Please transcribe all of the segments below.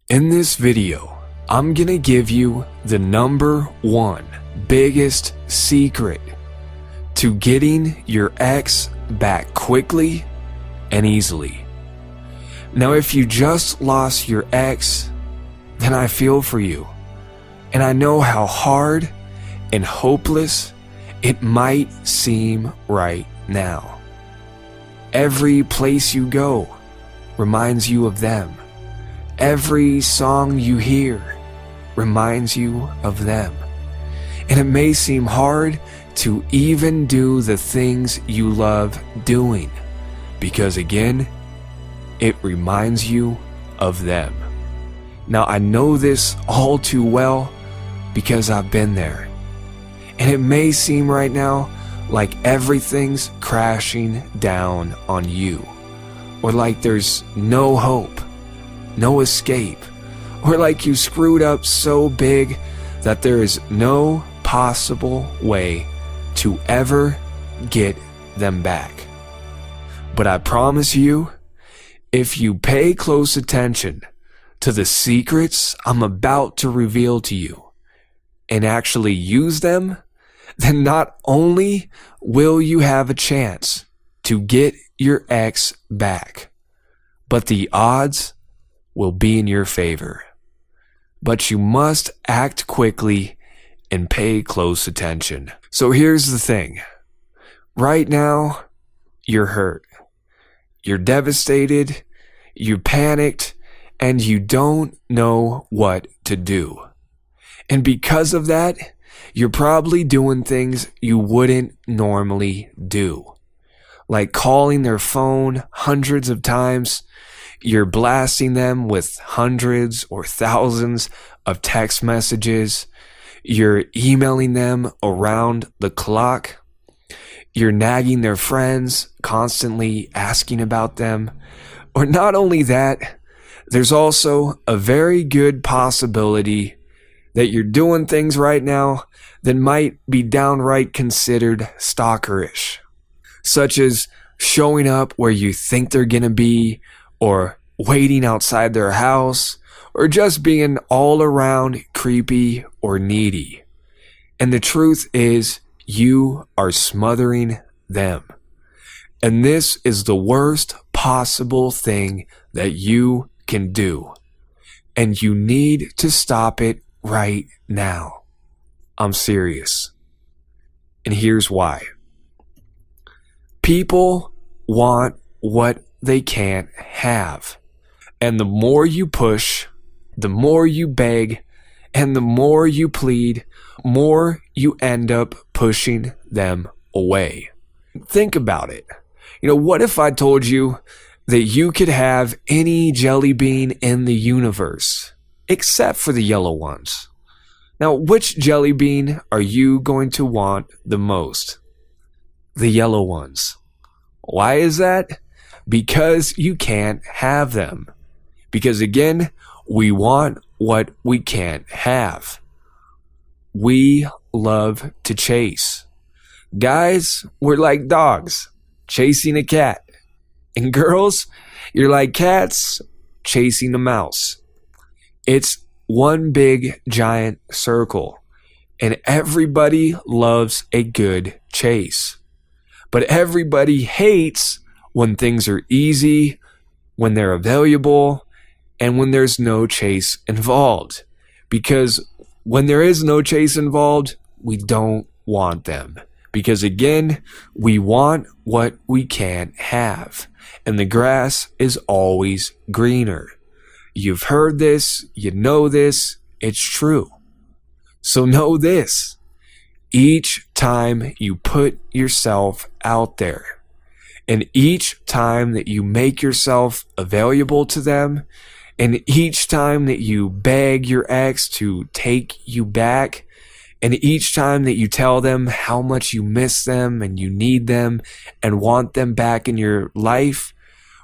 In this video, I'm gonna give you the number one biggest secret to getting your ex back quickly and easily. Now, if you just lost your ex, then I feel for you. And I know how hard and hopeless it might seem right now. Every place you go reminds you of them. Every song you hear reminds you of them. And it may seem hard to even do the things you love doing because, again, it reminds you of them. Now, I know this all too well because I've been there. And it may seem right now like everything's crashing down on you, or like there's no hope, no escape, or like you screwed up so big that there is no possible way to ever get them back. But I promise you, if you pay close attention to the secrets I'm about to reveal to you and actually use them, then not only will you have a chance to get your ex back, but the odds will be in your favor. But you must act quickly and pay close attention. So here's the thing. Right now, you're hurt. You're devastated. You're panicked. And you don't know what to do. And because of that, you're probably doing things you wouldn't normally do. Like calling their phone hundreds of times. You're blasting them with hundreds or thousands of text messages. You're emailing them around the clock. You're nagging their friends, constantly asking about them. Or not only that, there's also a very good possibility that you're doing things right now that might be downright considered stalkerish, such as showing up where you think they're gonna be, or waiting outside their house, or just being all around creepy or needy. And the truth is, you are smothering them. And this is the worst possible thing that you can do. And you need to stop it right now. I'm serious. And here's why. People want what they can't have. And the more you push, the more you beg, and the more you plead, more you end up pushing them away. Think about it. What if I told you that you could have any jelly bean in the universe, except for the yellow ones? Now, which jelly bean are you going to want the most? The yellow ones. Why is that? Because you can't have them. Because again, we want what we can't have. We love to chase. Guys, we're like dogs chasing a cat. And girls, you're like cats chasing a mouse. It's one big giant circle. And everybody loves a good chase. But everybody hates when things are easy, when they're available, and when there's no chase involved. Because when there is no chase involved, we don't want them. Because again, we want what we can't have. And the grass is always greener. You've heard this, you know this, it's true. So know this. Each time you put yourself out there, and each time that you make yourself available to them, and each time that you beg your ex to take you back, and each time that you tell them how much you miss them and you need them and want them back in your life,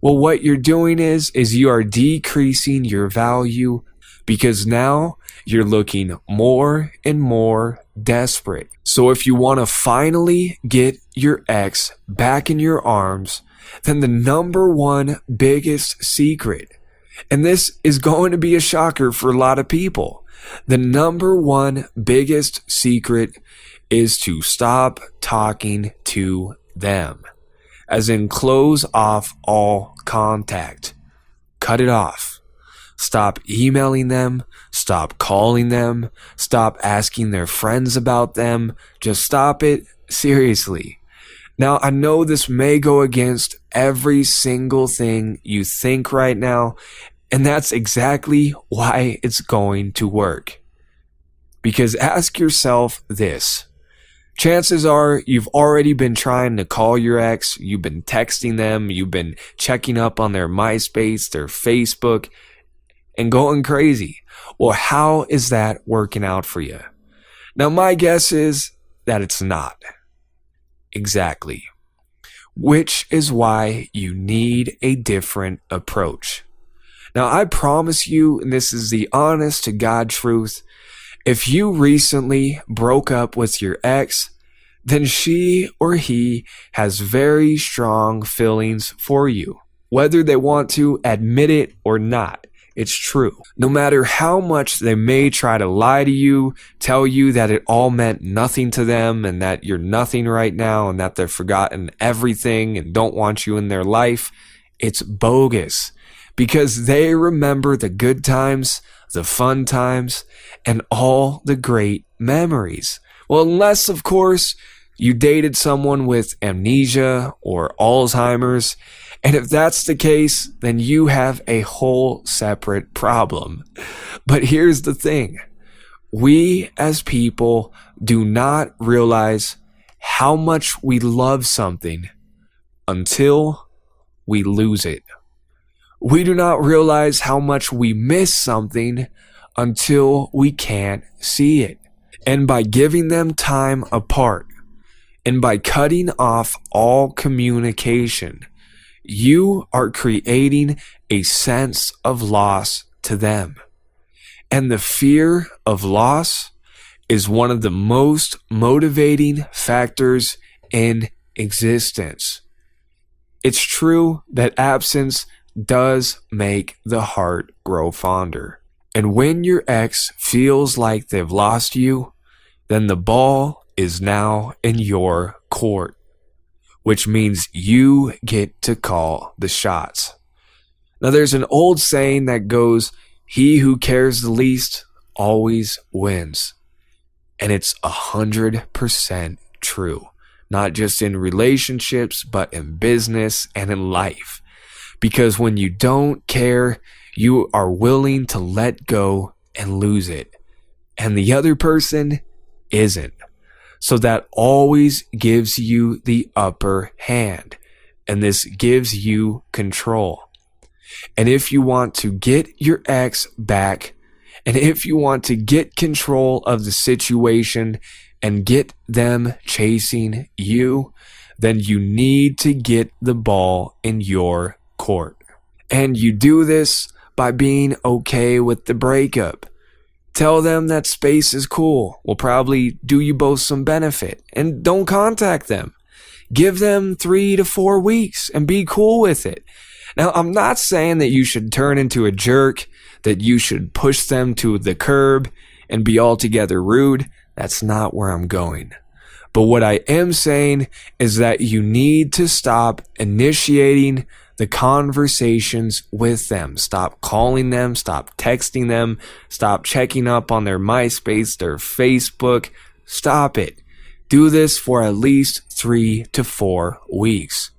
well, what you're doing is you are decreasing your value, because now you're looking more and more desperate. So if you want to finally get your ex back in your arms, then the number one biggest secret And this is going to be a shocker for a lot of people. The number one biggest secret is to stop talking to them. As in, close off all contact. Cut it off. Stop emailing them. Stop calling them. Stop asking their friends about them. Just stop it. Seriously. Now, I know this may go against every single thing you think right now, and that's exactly why it's going to work. Because ask yourself this. Chances are you've already been trying to call your ex, you've been texting them, you've been checking up on their MySpace, their Facebook, and going crazy. Well, how is that working out for you? Now, my guess is that it's not. Exactly. Which is why you need a different approach. Now, I promise you, and this is the honest to God truth, if you recently broke up with your ex, then she or he has very strong feelings for you. Whether they want to admit it or not, it's true. No matter how much they may try to lie to you, tell you that it all meant nothing to them and that you're nothing right now and that they've forgotten everything and don't want you in their life, it's bogus. Because they remember the good times, the fun times, and all the great memories. Well, unless, of course, you dated someone with amnesia or Alzheimer's, and if that's the case, then you have a whole separate problem. But here's the thing. We as people do not realize how much we love something until we lose it. We do not realize how much we miss something until we can't see it. And by giving them time apart, and by cutting off all communication, you are creating a sense of loss to them. And the fear of loss is one of the most motivating factors in existence. It's true that absence does make the heart grow fonder. And when your ex feels like they've lost you, then the ball is now in your court, which means you get to call the shots. Now, there's an old saying that goes, he who cares the least always wins. And it's 100% true, not just in relationships, but in business and in life. Because when you don't care, you are willing to let go and lose it. And the other person isn't. So that always gives you the upper hand. And this gives you control. And if you want to get your ex back, and if you want to get control of the situation and get them chasing you, then you need to get the ball in your court. And you do this by being okay with the breakup. Tell them that space is cool, will probably do you both some benefit, and don't contact them. Give them 3 to 4 weeks and be cool with it. Now, I'm not saying that you should turn into a jerk, that you should push them to the curb and be altogether rude. That's not where I'm going. But what I am saying is that you need to stop initiating the conversations with them. Stop calling them, stop texting them, stop checking up on their MySpace, their Facebook. Stop it. Do this for at least 3 to 4 weeks.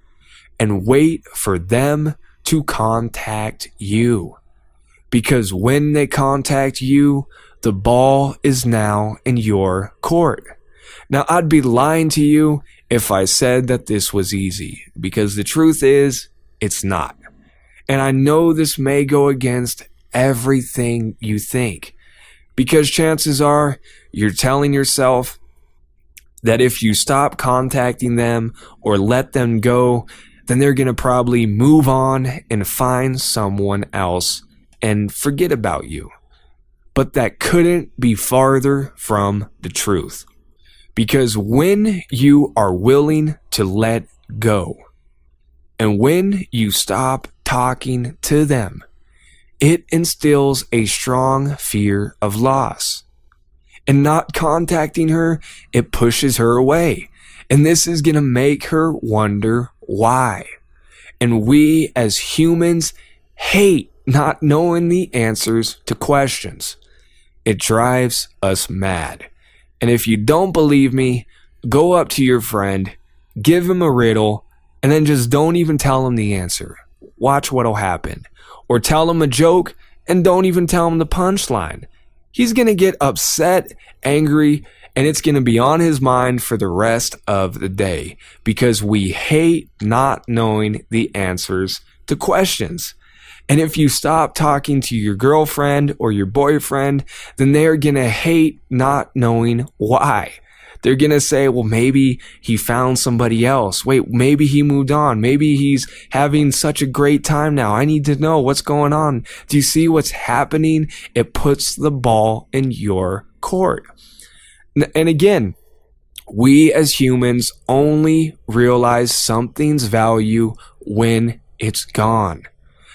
And wait for them to contact you. Because when they contact you, the ball is now in your court. Now, I'd be lying to you if I said that this was easy, because the truth is, it's not. And I know this may go against everything you think, because chances are you're telling yourself that if you stop contacting them or let them go, then they're going to probably move on and find someone else and forget about you. But that couldn't be farther from the truth. Because when you are willing to let go, and when you stop talking to them, it instills a strong fear of loss. And not contacting her, it pushes her away. And this is going to make her wonder why. And we as humans hate not knowing the answers to questions. It drives us mad. And if you don't believe me, go up to your friend, give him a riddle, and then just don't even tell him the answer. Watch what'll happen. Or tell him a joke and don't even tell him the punchline. He's going to get upset, angry, and it's going to be on his mind for the rest of the day because we hate not knowing the answers to questions. And if you stop talking to your girlfriend or your boyfriend, then they're going to hate not knowing why. They're going to say, well, maybe he found somebody else. Wait, maybe he moved on. Maybe he's having such a great time now. I need to know what's going on. Do you see what's happening? It puts the ball in your court. And again, we as humans only realize something's value when it's gone.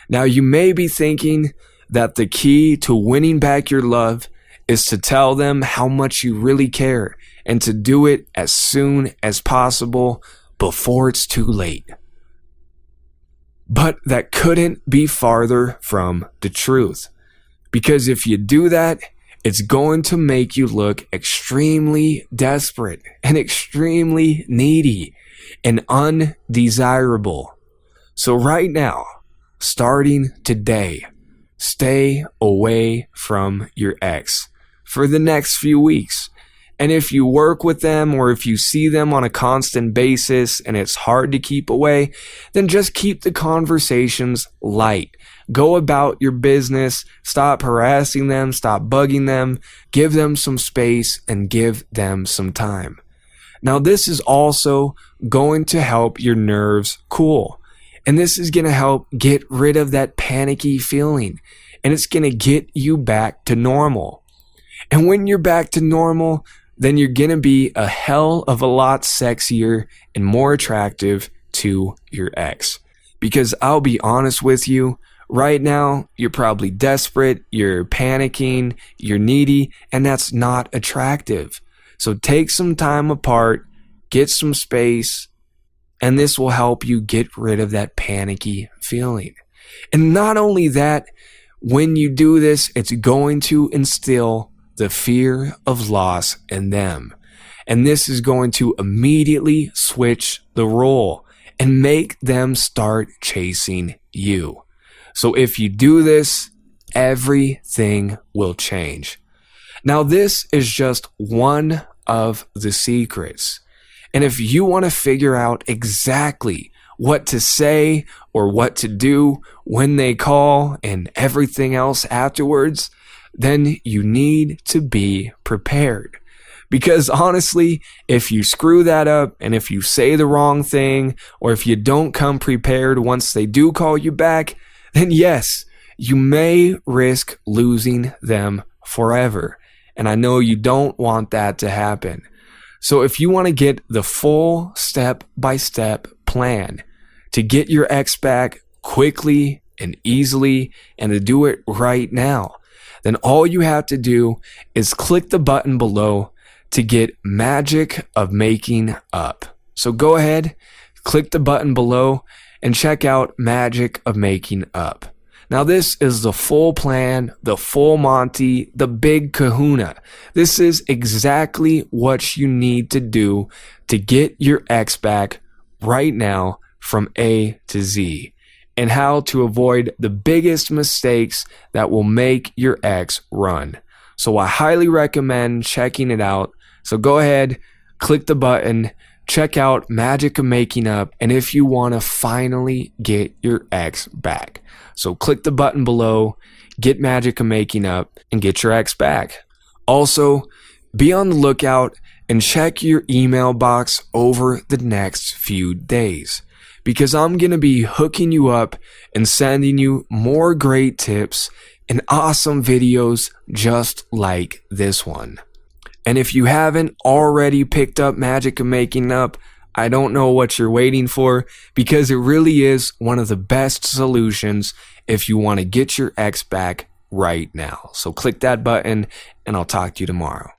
Now, you may be thinking that the key to winning back your love is to tell them how much you really care and to do it as soon as possible before it's too late. But that couldn't be farther from the truth. Because if you do that, it's going to make you look extremely desperate and extremely needy and undesirable. So right now, starting today, stay away from your ex for the next few weeks. And if you work with them or if you see them on a constant basis and it's hard to keep away, then just keep the conversations light. Go about your business. Stop harassing them. Stop bugging them. Give them some space and give them some time. Now, this is also going to help your nerves cool. And this is going to help get rid of that panicky feeling. And it's going to get you back to normal. And when you're back to normal, then you're going to be a hell of a lot sexier and more attractive to your ex. Because I'll be honest with you, right now, you're probably desperate, you're panicking, you're needy, and that's not attractive. So take some time apart, get some space, and this will help you get rid of that panicky feeling. And not only that, when you do this, it's going to instill the fear of loss in them. And this is going to immediately switch the role and make them start chasing you. So if you do this, everything will change. Now, this is just one of the secrets. And if you want to figure out exactly what to say or what to do when they call and everything else afterwards, then you need to be prepared. Because honestly, if you screw that up and if you say the wrong thing or if you don't come prepared once they do call you back, then yes, you may risk losing them forever. And I know you don't want that to happen. So if you want to get the full step-by-step plan to get your ex back quickly and easily and to do it right now, then all you have to do is click the button below to get Magic of Making Up. So go ahead, click the button below and check out Magic of Making Up. Now this is the full plan, the full Monty, the big kahuna. This is exactly what you need to do to get your ex back right now from A to Z, and how to avoid the biggest mistakes that will make your ex run. So I highly recommend checking it out. So go ahead, click the button, check out Magic of Making Up, and if you want to finally get your ex back. So click the button below, get Magic of Making Up, and get your ex back. Also, be on the lookout and check your email box over the next few days, because I'm going to be hooking you up and sending you more great tips and awesome videos just like this one. And if you haven't already picked up Magic of Making Up, I don't know what you're waiting for, because it really is one of the best solutions if you want to get your ex back right now. So click that button and I'll talk to you tomorrow.